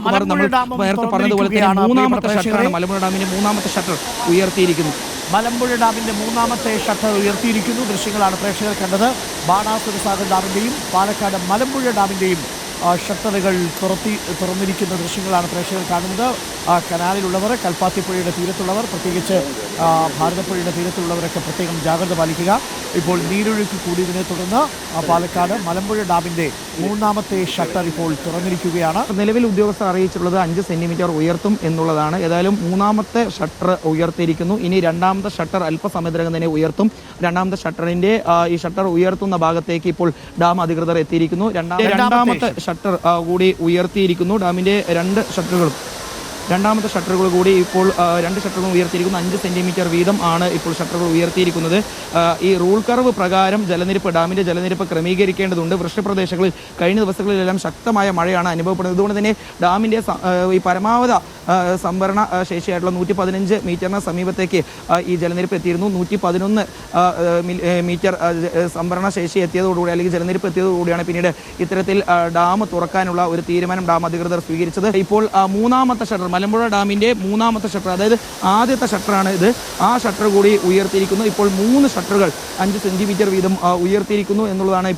നേരത്തെ പറഞ്ഞതുപോലെ തന്നെ മൂന്നാമത്തെ ഷട്ടറാണ് മലമ്പുഴ ഡാമിന്റെ മൂന്നാമത്തെ ഷട്ടർ ഉയർത്തിയിരിക്കുന്നു. മലമ്പുഴ ഡാമിന്റെ മൂന്നാമത്തെ ഷട്ടർ ഉയർത്തിയിരിക്കുന്നു. ദൃശ്യങ്ങളാണ് പ്രേക്ഷകർ കണ്ടത്. ബാണാസുര സാഗർ ഡാമിന്റെയും പാലക്കാട് മലമ്പുഴ ഡാമിന്റെയും ഷട്ടറുകൾ തുറന്നിരിക്കുന്ന ദൃശ്യങ്ങളാണ് പ്രേക്ഷകർ കാണുന്നത്. കനാലിലുള്ളവർ, കൽപ്പാത്തിപ്പുഴയുടെ തീരത്തുള്ളവർ, പ്രത്യേകിച്ച് ഭാരതപ്പുഴയുടെ തീരത്തുള്ളവരൊക്കെ പ്രത്യേകം ജാഗ്രത പാലിക്കുക. ഇപ്പോൾ നീരൊഴുക്ക് കൂടിയതിനെ തുടർന്ന് പാലക്കാട് മലമ്പുഴ ഡാമിന്റെ മൂന്നാമത്തെ ഷട്ടർ ഇപ്പോൾ തുറന്നിരിക്കുകയാണ്. നിലവിൽ ഉദ്യോഗസ്ഥർ അറിയിച്ചിട്ടുള്ളത് 5 സെന്റിമീറ്റർ ഉയർത്തും എന്നുള്ളതാണ്. ഏതായാലും മൂന്നാമത്തെ ഷട്ടർ ഉയർത്തിയിരിക്കുന്നു. ഇനി രണ്ടാമത്തെ ഷട്ടർ അല്പസമയത്തിനകം തന്നെ ഉയർത്തും. രണ്ടാമത്തെ ഷട്ടറിന്റെ ഈ ഷട്ടർ ഉയർത്തുന്ന ഭാഗത്തേക്ക് ഇപ്പോൾ ഡാം അധികൃതർ എത്തിയിരിക്കുന്നു. രണ്ടാമത്തെ ഷട്ടർ കൂടി ഉയർത്തിയിരിക്കുന്നു. ഡാമിന്റെ രണ്ടാമത്തെ ഷട്ടറുകൾ കൂടി ഇപ്പോൾ 2 ഷട്ടറുകൾ ഉയർത്തിയിരിക്കുന്നു. 5 സെന്റിമീറ്റർ വീതം ആണ് ഇപ്പോൾ ഷട്ടറുകൾ ഉയർത്തിയിരിക്കുന്നത്. ഈ റൂൾ കർവ് പ്രകാരം ഡാമിന്റെ ജലനിരപ്പ് ക്രമീകരിക്കേണ്ടതുണ്ട്. വൃഷ്ടിപ്രദേശങ്ങളിൽ കഴിഞ്ഞ ദിവസങ്ങളിലെല്ലാം ശക്തമായ മഴയാണ് അനുഭവപ്പെടുന്നത്. അതുകൊണ്ട് തന്നെ ഡാമിന്റെ ഈ പരമാവധി സംഭരണ ശേഷിയായിട്ടുള്ള 115 മീറ്ററിന് സമീപത്തേക്ക് ഈ ജലനിരപ്പ് എത്തിയിരുന്നു. 111 മീറ്റർ സംഭരണ ശേഷി എത്തിയതോടുകൂടി അല്ലെങ്കിൽ ജലനിരപ്പ് എത്തിയതോടുകൂടിയാണ് പിന്നീട് ഇത്തരത്തിൽ ഡാം തുറക്കാനുള്ള ഒരു തീരുമാനം ഡാം അധികൃതർ സ്വീകരിച്ചത്. ഇപ്പോൾ മൂന്നാമത്തെ ഷട്ടർ, മലമ്പുഴ ഡാമിന്റെ മൂന്നാമത്തെ ഷട്ടർ, അതായത് ആദ്യത്തെ ഷട്ടറാണ് ഇത്, ആ ഷട്ടർ കൂടി ഉയർത്തിയിരിക്കുന്നു. ഇപ്പോൾ 3 ഷട്ടറുകൾ 5 സെന്റിമീറ്റർ വീതം ഉയർത്തിയിരിക്കുന്നു എന്നുള്ളതാണ്